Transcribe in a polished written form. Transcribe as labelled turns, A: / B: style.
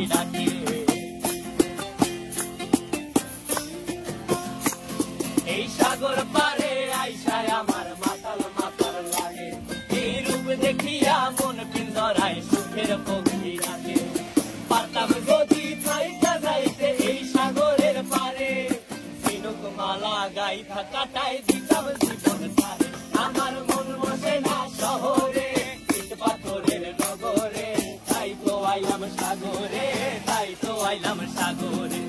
A: পাখি ডাকে। এই সাগর পারে আইসায় আমার মাতাল মাতাল লাগে, এই রূপ দেখিয়া মন পিঞ্জরায় সুখের পক্ষী ডাকে। পারতাম যদি থাইকা যাইতে এই সাগরের পারে, ঝিনুক মালা গাইথা কাটাই দিতাম জীবন তারে। আমার মন বসে না শহরে, ইট পাথরের নগরে, তাই তো আইলাম সাগরে, তাই তো আইলাম সাগরে।